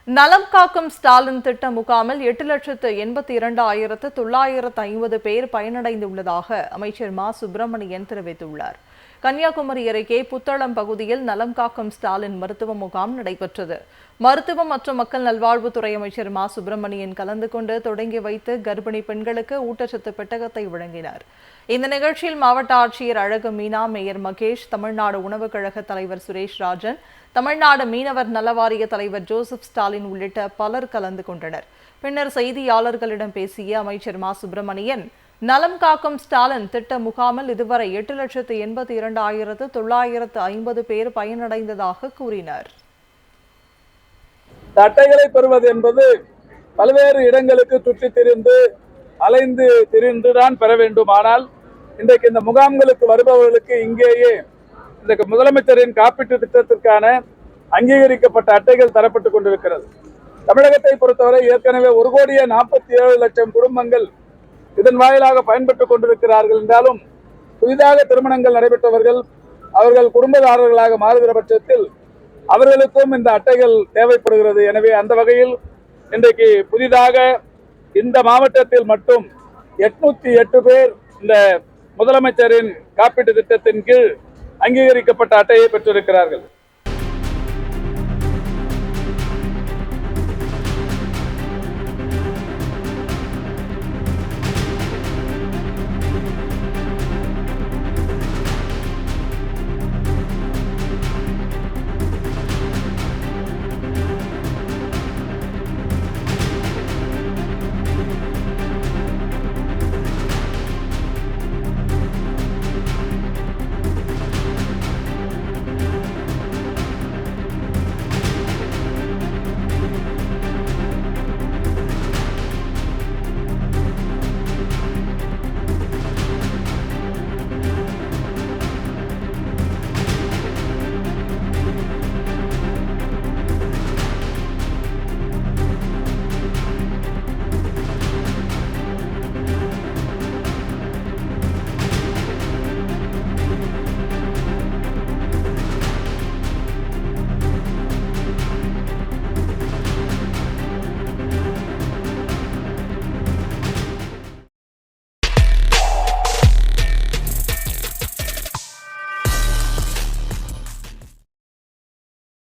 நலம் காக்கும் ஸ்டாலின் திட்ட முகாமில் 8,82,950 பேர் பயனடைந்துள்ளதாக அமைச்சர் மா சுப்பிரமணியன் தெரிவித்துள்ளார். கன்னியாகுமரி அருகே புத்தளம் பகுதியில் நலம் காக்கும் ஸ்டாலின் மருத்துவ முகாம் நடைபெற்றது. மருத்துவம் மற்றும் மக்கள் நல்வாழ்வுத்துறை அமைச்சர் மா சுப்பிரமணியன் கலந்து கொண்டு தொடங்கி வைத்து கர்ப்பிணி பெண்களுக்கு ஊட்டச்சத்து பெட்டகத்தை வழங்கினார். இந்த நிகழ்ச்சியில் மாவட்ட ஆட்சியர் அழகு மீனா, மேயர் மகேஷ், தமிழ்நாடு உணவுக் கழக தலைவர் சுரேஷ் ராஜன், தமிழ்நாடு மீனவர் நலவாரிய தலைவர் ஜோசப் ஸ்டாலின் உள்ளிட்ட பலர் கலந்து கொண்டனர். பின்னர் செய்தியாளர்களிடம் பேசிய அமைச்சர் மா சுப்பிரமணியன், நலம் காக்கும் ஸ்டாலின் திட்ட முகாமில் இதுவரை 8,82,950 பேர் பயனடைந்ததாக கூறினார். அட்டைகளை பெறுவது என்பது பல்வேறு இடங்களுக்கு சுற்றி திரிந்து அலைந்து திரிந்துதான் பெற வேண்டும். ஆனால் இன்றைக்கு இந்த முகாம்களுக்கு வருபவர்களுக்கு இங்கேயே இந்த முதலமைச்சரின் காப்பீட்டு திட்டத்திற்கான அங்கீகரிக்கப்பட்ட அட்டைகள் தரப்பட்டுக் கொண்டிருக்கிறது. தமிழகத்தை பொறுத்தவரை ஏற்கனவே 1,47,00,000 குடும்பங்கள் இதன் வாயிலாக பயன்பட்டுக் கொண்டிருக்கிறார்கள் என்றாலும், புதிதாக திருமணங்கள் நடைபெற்றவர்கள் அவர்கள் குடும்பதாரர்களாக மாறுகிற பட்சத்தில் அவர்களுக்கும் இந்த அட்டைகள் தேவைப்படுகிறது. எனவே அந்த வகையில் இன்றைக்கு புதிதாக இந்த மாவட்டத்தில் மட்டும் 808 பேர் இந்த முதலமைச்சரின் காப்பீட்டு திட்டத்தின் கீழ் அங்கீகரிக்கப்பட்ட அட்டையை பெற்றிருக்கிறார்கள்.